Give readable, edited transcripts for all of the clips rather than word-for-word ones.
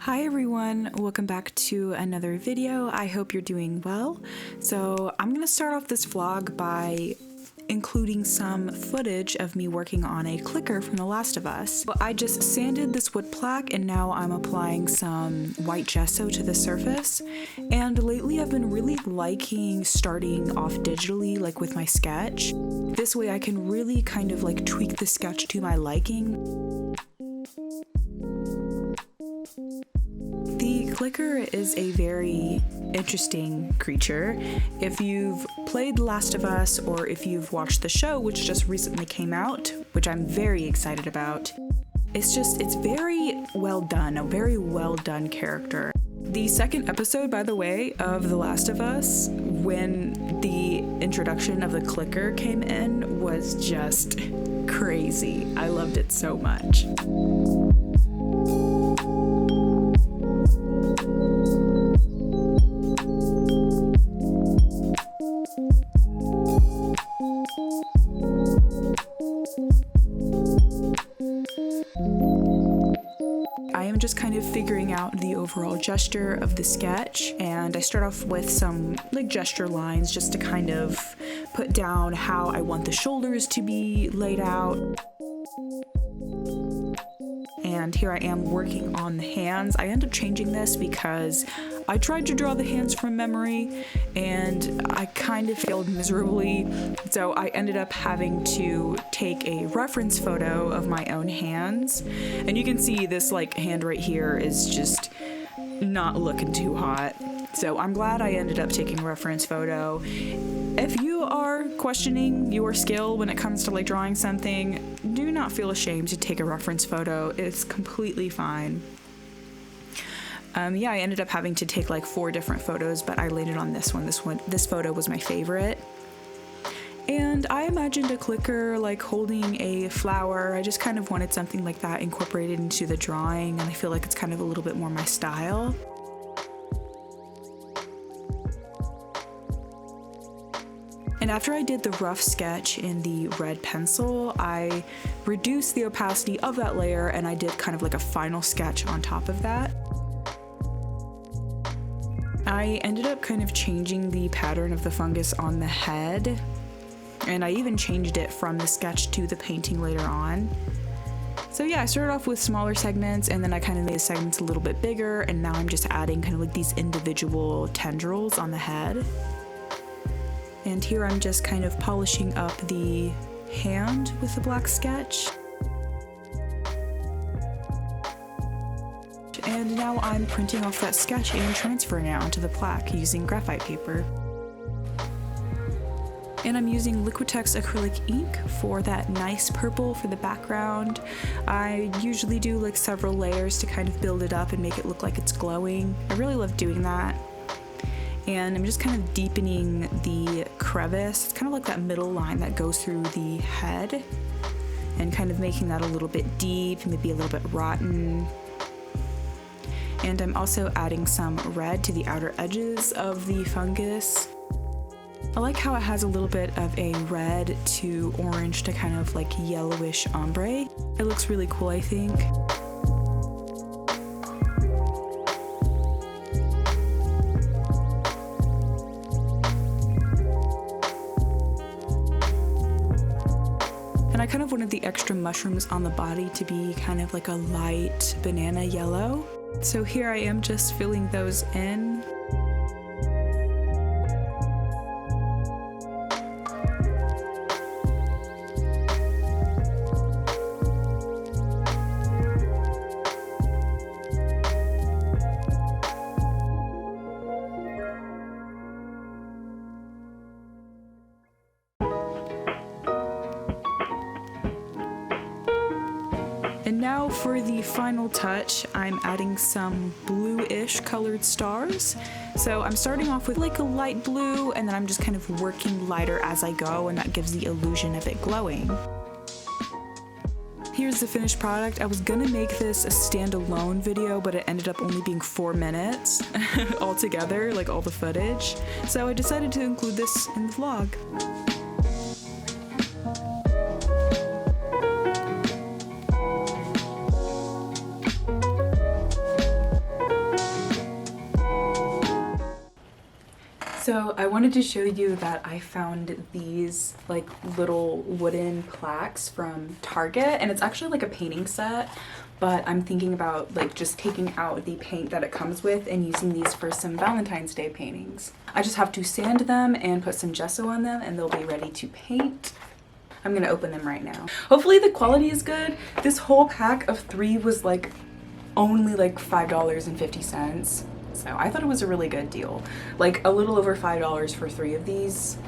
Hi everyone, welcome back to another video. I hope you're doing well. So I'm gonna start off this vlog by including some footage of me working on a clicker from The Last of Us. I just sanded this wood plaque and now I'm applying some white gesso to the surface. And lately I've been really liking starting off digitally, like with my sketch. This way I can really kind of like tweak the sketch to my liking. The clicker is a very interesting creature. If you've played The Last of Us or if you've watched the show, which just recently came out, which I'm very excited about, it's very well done, a very well done character. The second episode, by the way, of The Last of Us, when the introduction of the clicker came in, was just crazy. I loved it so much. I am just kind of figuring out the overall gesture of the sketch, and I start off with some like gesture lines just to kind of put down how I want the shoulders to be laid out. And here I am working on the hands. I ended up changing this because I tried to draw the hands from memory and I kind of failed miserably. So I ended up having to take a reference photo of my own hands. And you can see this like hand right here is just not looking too hot. So I'm glad I ended up taking a reference photo. If you are questioning your skill when it comes to like drawing something, do not feel ashamed to take a reference photo. It's completely fine. I ended up having to take like 4 different photos, but I landed on this one. This photo was my favorite. And I imagined a clicker like holding a flower. I just kind of wanted something like that incorporated into the drawing, and I feel like it's kind of a little bit more my style. And after I did the rough sketch in the red pencil, I reduced the opacity of that layer and I did kind of like a final sketch on top of that. I ended up kind of changing the pattern of the fungus on the head, and I even changed it from the sketch to the painting later on. So yeah, I started off with smaller segments and then I kind of made the segments a little bit bigger, and now I'm just adding kind of like these individual tendrils on the head. And here I'm just kind of polishing up the hand with the black sketch. And now I'm printing off that sketch and transferring it onto the plaque using graphite paper. And I'm using Liquitex acrylic ink for that nice purple for the background. I usually do like several layers to kind of build it up and make it look like it's glowing. I really love doing that. And I'm just kind of deepening the crevice. It's kind of like that middle line that goes through the head, and kind of making that a little bit deep, maybe a little bit rotten. And I'm also adding some red to the outer edges of the fungus. I like how it has a little bit of a red to orange to kind of like yellowish ombre. It looks really cool, I think. And I kind of wanted the extra mushrooms on the body to be kind of like a light banana yellow. So here I am just filling those in. And now for the final touch, I'm adding some blue-ish colored stars. So I'm starting off with like a light blue, and then I'm just kind of working lighter as I go, and that gives the illusion of it glowing. Here's the finished product. I was gonna make this a standalone video, but it ended up only being 4 minutes altogether, like all the footage. So I decided to include this in the vlog. So I wanted to show you that I found these like little wooden plaques from Target, and it's actually like a painting set, but I'm thinking about like just taking out the paint that it comes with and using these for some Valentine's Day paintings. I just have to sand them and put some gesso on them and they'll be ready to paint. I'm gonna open them right now. Hopefully the quality is good. This whole pack of 3 was like only like $5.50. So I thought it was a really good deal. Like a little over $5 for 3 of these,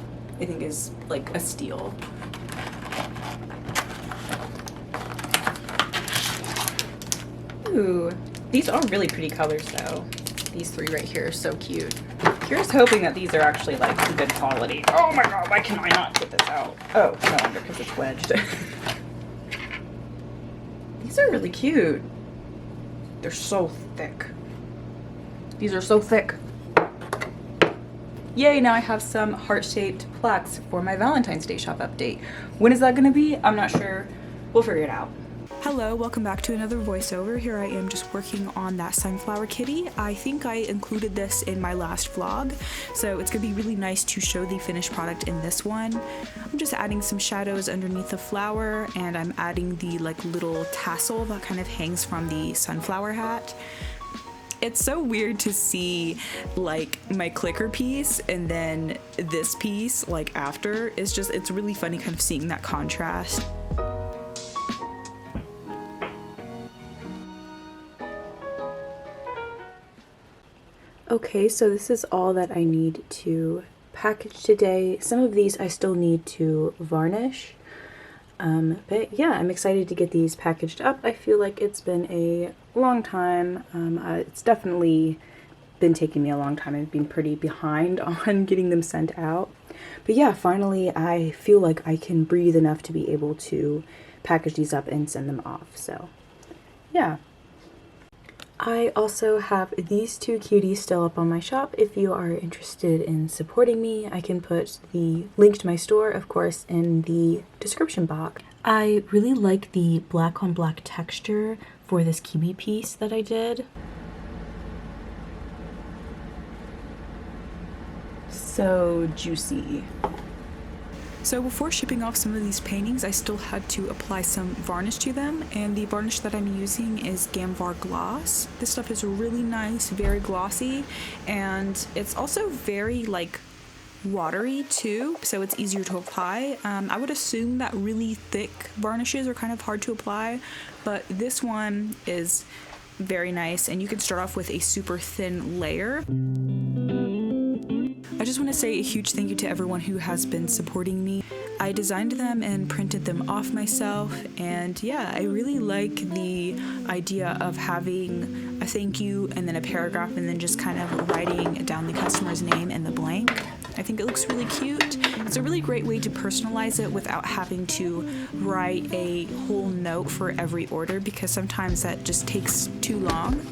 I think is like a steal. Ooh, these are really pretty colors though. These 3 right here are so cute. Here's hoping that these are actually like good quality. Oh my god, why can I not get this out? Oh, no wonder, because it's wedged. These are really cute. They're so thick. These are so thick. Yay, now I have some heart-shaped plaques for my Valentine's Day shop update. When is that gonna be? I'm not sure. We'll figure it out. Hello, welcome back to another voiceover. Here I am just working on that sunflower kitty. I think I included this in my last vlog, so it's gonna be really nice to show the finished product in this one. I'm just adding some shadows underneath the flower, and I'm adding the like little tassel that kind of hangs from the sunflower hat. It's so weird to see like my clicker piece and then this piece like after. It's really funny kind of seeing that contrast. Okay, so this is all that I need to package today. Some of these I still need to varnish. But yeah, I'm excited to get these packaged up. I feel like it's been a long time. It's definitely been taking me a long time. I've been pretty behind on getting them sent out. But yeah, finally I feel like I can breathe enough to be able to package these up and send them off. So yeah. I also have these 2 cuties still up on my shop. If you are interested in supporting me, I can put the link to my store, of course, in the description box. I really like the black on black texture for this kiwi piece that I did. So juicy. So before shipping off some of these paintings, I still had to apply some varnish to them, and the varnish that I'm using is Gamvar Gloss. This stuff is really nice, very glossy, and it's also very like watery too, so it's easier to apply. I would assume that really thick varnishes are kind of hard to apply, but this one is very nice, and you can start off with a super thin layer. I just want to say a huge thank you to everyone who has been supporting me. I designed them and printed them off myself, and yeah, I really like the idea of having a thank you and then a paragraph and then just kind of writing down the customer's name and the blank. I think it looks really cute. It's a really great way to personalize it without having to write a whole note for every order, because sometimes that just takes too long.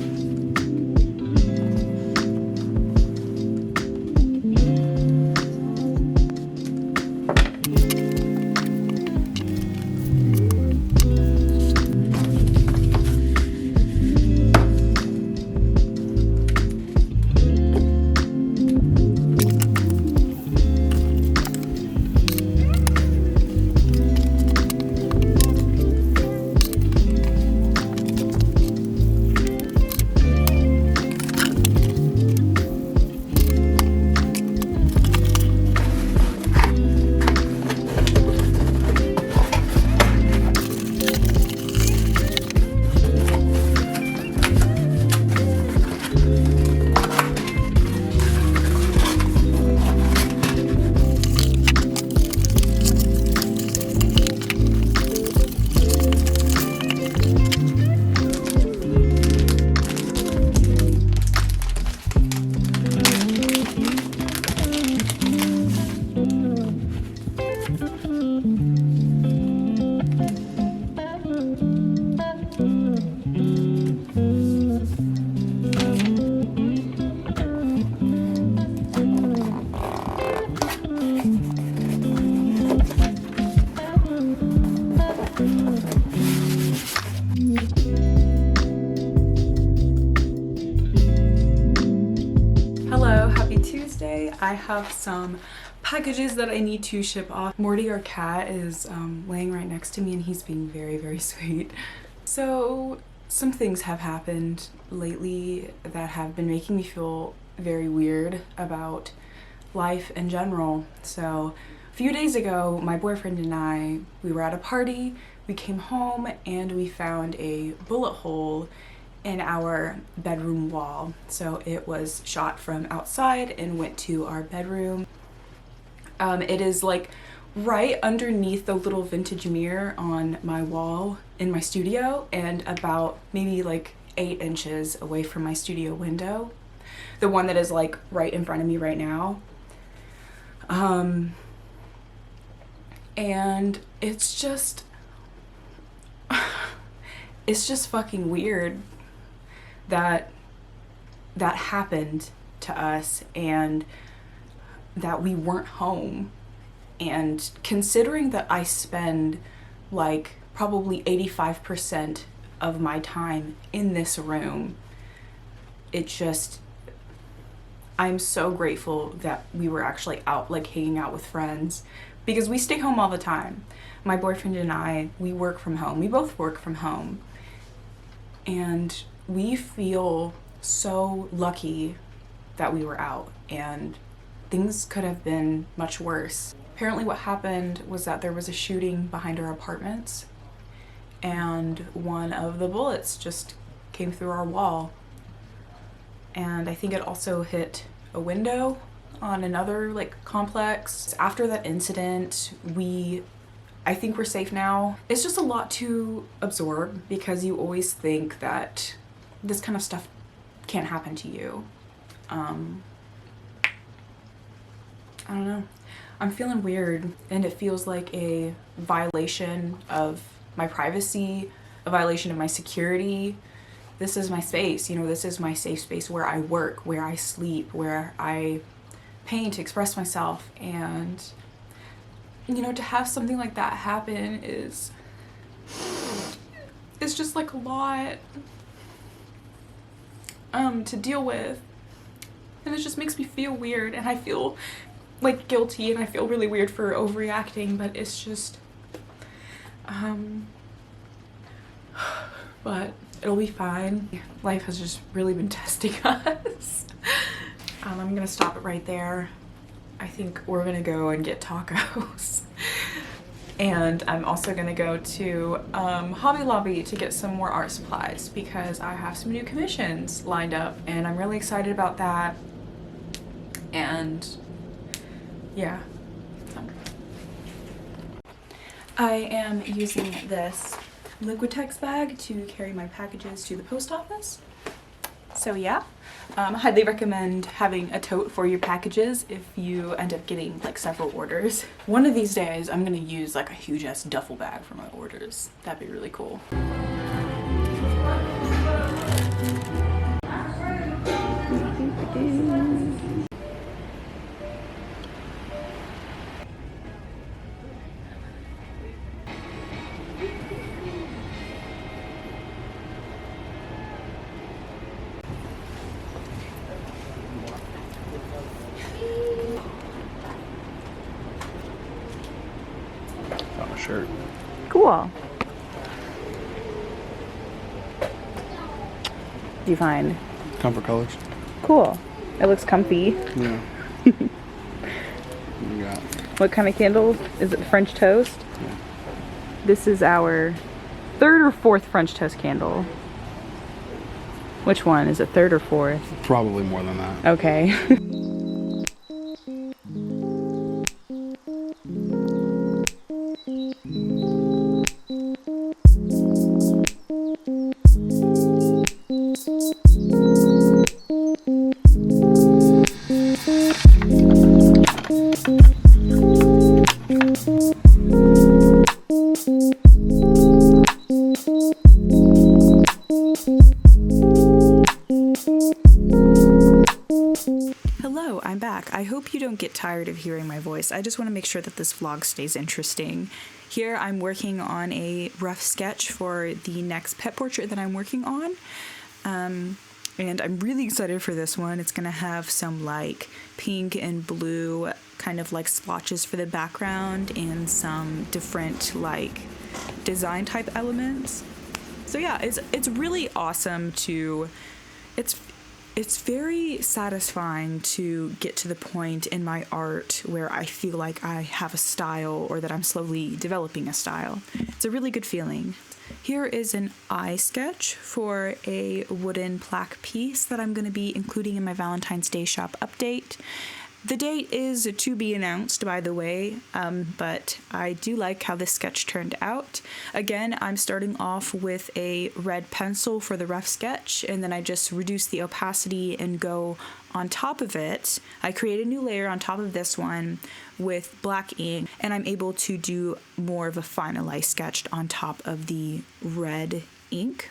Wednesday. I have some packages that I need to ship off. Morty, our cat, is laying right next to me and he's being very, very sweet. So some things have happened lately that have been making me feel very weird about life in general. So a few days ago, my boyfriend and I, we were at a party, we came home and we found a bullet hole in our bedroom wall. So it was shot from outside and went to our bedroom. It is like right underneath the little vintage mirror on my wall in my studio and about maybe like 8 inches away from my studio window. The one that is like right in front of me right now. And it's just fucking weird that that happened to us and that we weren't home. And considering that I spend like probably 85% of my time in this room, I'm so grateful that we were actually out like hanging out with friends, because we stay home all the time. My boyfriend and I, we work from home. We both work from home. And we feel so lucky that we were out, and things could have been much worse. Apparently what happened was that there was a shooting behind our apartments and one of the bullets just came through our wall. And I think it also hit a window on another like complex. After that incident, I think we're safe now. It's just a lot to absorb because you always think that this kind of stuff can't happen to you. I don't know. I'm feeling weird, and it feels like a violation of my privacy, a violation of my security. This is my space, you know, this is my safe space where I work, where I sleep, where I paint, express myself. And, you know, to have something like that happen it's just like a lot to deal with. And it just makes me feel weird, and I feel like guilty, and I feel really weird for overreacting, but it's just but it'll be fine. Life has just really been testing us. I'm gonna stop it right there. I think we're gonna go and get tacos. And I'm also gonna go to Hobby Lobby to get some more art supplies because I have some new commissions lined up and I'm really excited about that. And yeah. I am using this Liquitex bag to carry my packages to the post office. So yeah, highly recommend having a tote for your packages if you end up getting like several orders. One of these days I'm gonna use like a huge ass duffel bag for my orders. That'd be really cool. Shirt. Cool. Do you find? Comfort colors. Cool. It looks comfy. Yeah. Yeah. What kind of candle? Is it French toast? Yeah. This is our 3rd or 4th French toast candle. Which one? Is it 3rd or 4th? Probably more than that. Okay. Hello, I'm back. I hope you don't get tired of hearing my voice. I just want to make sure that this vlog stays interesting. Here I'm working on a rough sketch for the next pet portrait that I'm working on. And I'm really excited for this one. It's gonna have some like pink and blue kind of like splotches for the background and some different like design type elements. So yeah, it's really awesome to, it's very satisfying to get to the point in my art where I feel like I have a style or that I'm slowly developing a style. It's a really good feeling. Here is an eye sketch for a wooden plaque piece that I'm going to be including in my Valentine's Day shop update. The date is to be announced, by the way, but I do like how this sketch turned out. Again, I'm starting off with a red pencil for the rough sketch, and then I just reduce the opacity and go on top of it. I create a new layer on top of this one with black ink, and I'm able to do more of a finalized sketch on top of the red ink.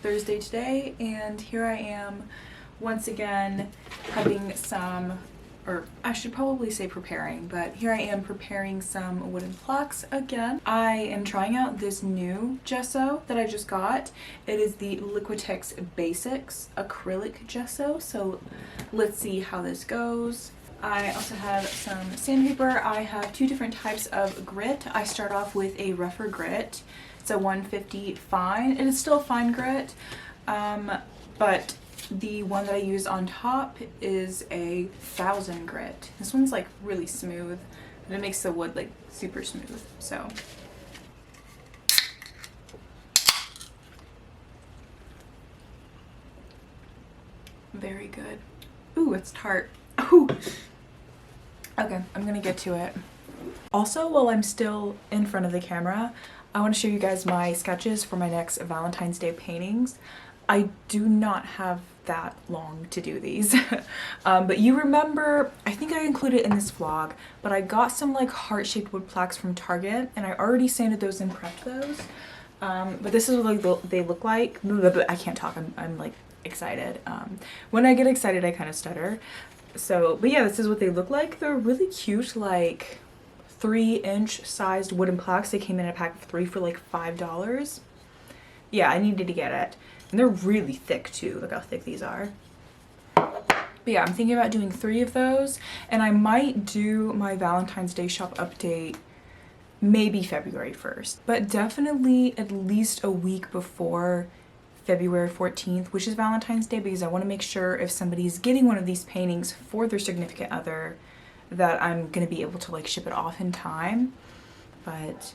Thursday today, and here I am once again having some, or I should probably say preparing, but here I am preparing some wooden plaques again. I am trying out this new gesso that I just got. It is the Liquitex Basics acrylic gesso, so let's see how this goes. I also have some sandpaper. I have two different types of grit. I start off with a rougher grit. It's a 150 fine. It is still fine grit, but the one that I use on top is a 1000 grit. This one's like really smooth, and it makes the wood like super smooth. So very good. Ooh, it's tart. Ooh. Okay, I'm gonna get to it. Also, while I'm still in front of the camera, I want to show you guys my sketches for my next Valentine's Day paintings. I do not have that long to do these. But you remember, I think I included it in this vlog, but I got some like heart-shaped wood plaques from Target, and I already sanded those and prepped those. But this is what they look like. I can't talk, I'm like excited. When I get excited, I kind of stutter. So, but yeah, this is what they look like. They're really cute, like 3-inch sized wooden plaques. They came in a pack of 3 for like $5. Yeah, I needed to get it. And they're really thick too. Look how thick these are. But yeah, I'm thinking about doing 3 of those, and I might do my Valentine's Day shop update maybe February 1st, but definitely at least a week before February 14th, which is Valentine's Day, because I want to make sure if somebody's getting one of these paintings for their significant other that I'm going to be able to like ship it off in time. But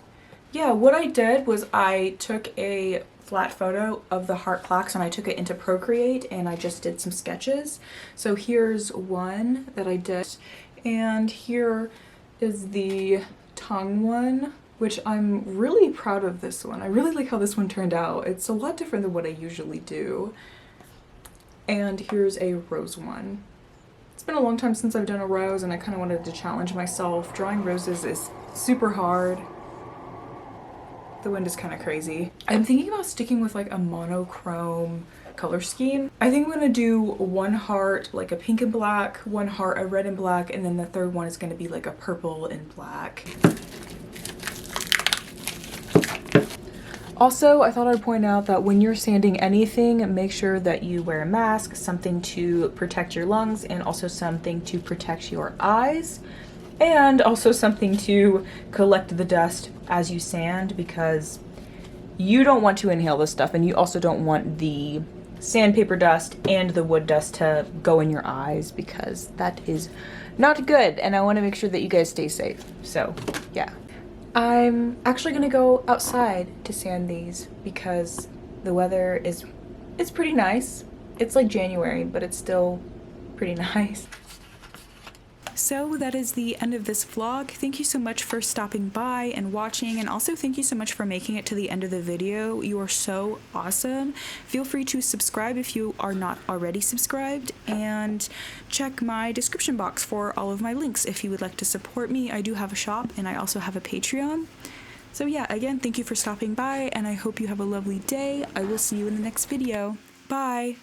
yeah, what I did was I took a flat photo of the heart plaques and I took it into Procreate and I just did some sketches. So here's one that I did, and here is the tongue one, which I'm really proud of this one. I really like how this one turned out. It's a lot different than what I usually do. And here's a rose one. It's been a long time since I've done a rose and I kind of wanted to challenge myself. Drawing roses is super hard. The wind is kind of crazy. I'm thinking about sticking with like a monochrome color scheme. I think I'm gonna do one heart like a pink and black, one heart a red and black, and then the third one is gonna be like a purple and black. Also, I thought I'd point out that when you're sanding anything, make sure that you wear a mask, something to protect your lungs, and also something to protect your eyes, and also something to collect the dust as you sand, because you don't want to inhale this stuff, and you also don't want the sandpaper dust and the wood dust to go in your eyes, because that is not good, and I want to make sure that you guys stay safe. So yeah, I'm actually gonna go outside to sand these because the weather is, it's pretty nice. It's like January, but it's still pretty nice. So that is the end of this vlog. Thank you so much for stopping by and watching, and also thank you so much for making it to the end of the video. You are so awesome. Feel free to subscribe if you are not already subscribed, and check my description box for all of my links if you would like to support me. I do have a shop and I also have a Patreon. So yeah, again, thank you for stopping by and I hope you have a lovely day. I will see you in the next video. Bye!